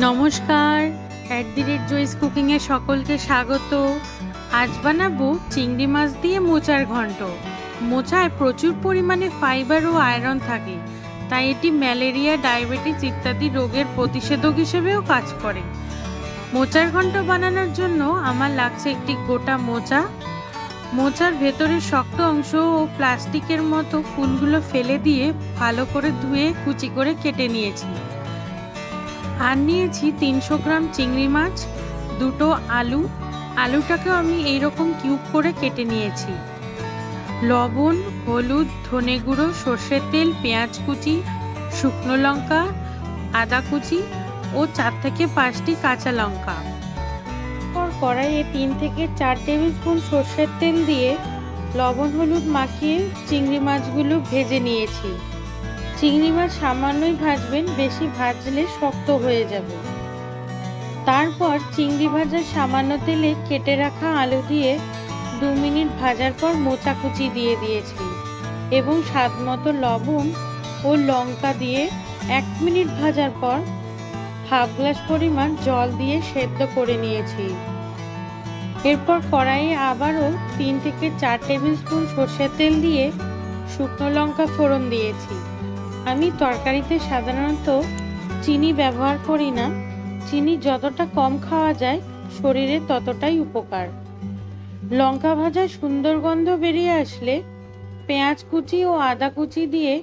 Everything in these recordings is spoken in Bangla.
নমস্কার, @জয়স কুকিং এ সকলকে স্বাগত। আজ বানাবো চিংড়ি মাছ দিয়ে মোচার ঘন্ট। মোচায় প্রচুর পরিমাণে ফাইবার ও আয়রন থাকে, তাই এটি ম্যালেরিয়া, ডায়াবেটিস ইত্যাদি রোগের প্রতিষেধক হিসেবেও কাজ করে। মোচার ঘন্ট বানানোর জন্য আমার লাগছে একটি গোটা মোচা। মোচার ভেতরের শক্ত অংশ ও প্লাস্টিকের মতো ফুলগুলো ফেলে দিয়ে ভালো করে ধুয়ে কুচি করে কেটে নিয়েছি। আর নিয়েছি 300 গ্রাম চিংড়ি মাছ, দুটো আলুটাকে আমি এইরকম কিউব করে কেটে নিয়েছি। লবণ, হলুদ, ধনে গুঁড়ো, সর্ষের তেল, পেঁয়াজ কুচি, শুকনো লঙ্কা, আদা কুচি ও 4 থেকে 5টি কাঁচা লঙ্কা। কড়াইয়ে 3 থেকে 4 টেবিল স্পুন সর্ষের তেল দিয়ে লবণ হলুদ মাখিয়ে চিংড়ি মাছগুলো ভেজে নিয়েছি। চিংড়ি মাছ সামান্যই ভাজবেন, বেশি ভাজলে শক্ত হয়ে যাবে। তারপর চিংড়ি ভাজার সামান্য তেলে কেটে রাখা আলু দিয়ে 2 মিনিট ভাজার পর মোচা কুচি দিয়ে দিয়েছি এবং স্বাদ মতো লবণ ও লঙ্কা দিয়ে 1 মিনিট ভাজার পর হাফ গ্লাস পরিমাণ জল দিয়ে সেদ্ধ করে নিয়েছি। এরপর কড়াইয়ে আবারও 3 থেকে 4 টেবিল স্পুন সর্ষের তেল দিয়ে শুকনো লঙ্কা ফোড়ন দিয়েছি। আমি তরকারিতে সাধারণত চিনি ব্যবহার করি না। চিনি যতটা কম খাওয়া যায় শরীরে ততটাই উপকার। লঙ্কা ভাজায় সুন্দর গন্ধ বেরিয়ে আসলে পেঁয়াজ কুচি ও আদা কুচি দিয়ে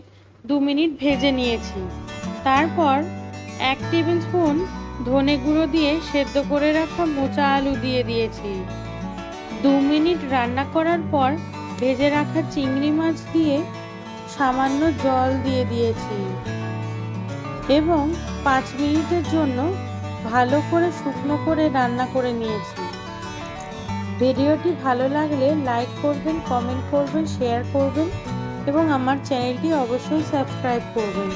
2 মিনিট ভেজে নিয়েছি। তারপর 1 টেবিল স্পুন ধনে গুঁড়ো দিয়ে সেদ্ধ করে রাখা মোচা আলু দিয়ে দিয়েছি। 2 মিনিট রান্না করার পর ভেজে রাখা চিংড়ি মাছ দিয়ে সামান্য জল দিয়ে দিয়েছি এবং 5 মিনিটের জন্য ভালো করে শুকনো করে রান্না করে নিয়েছি। ভিডিওটি ভালো লাগলে লাইক করবেন, কমেন্ট করবেন, শেয়ার করবেন এবং আমার চ্যানেলটি অবশ্যই সাবস্ক্রাইব করবেন।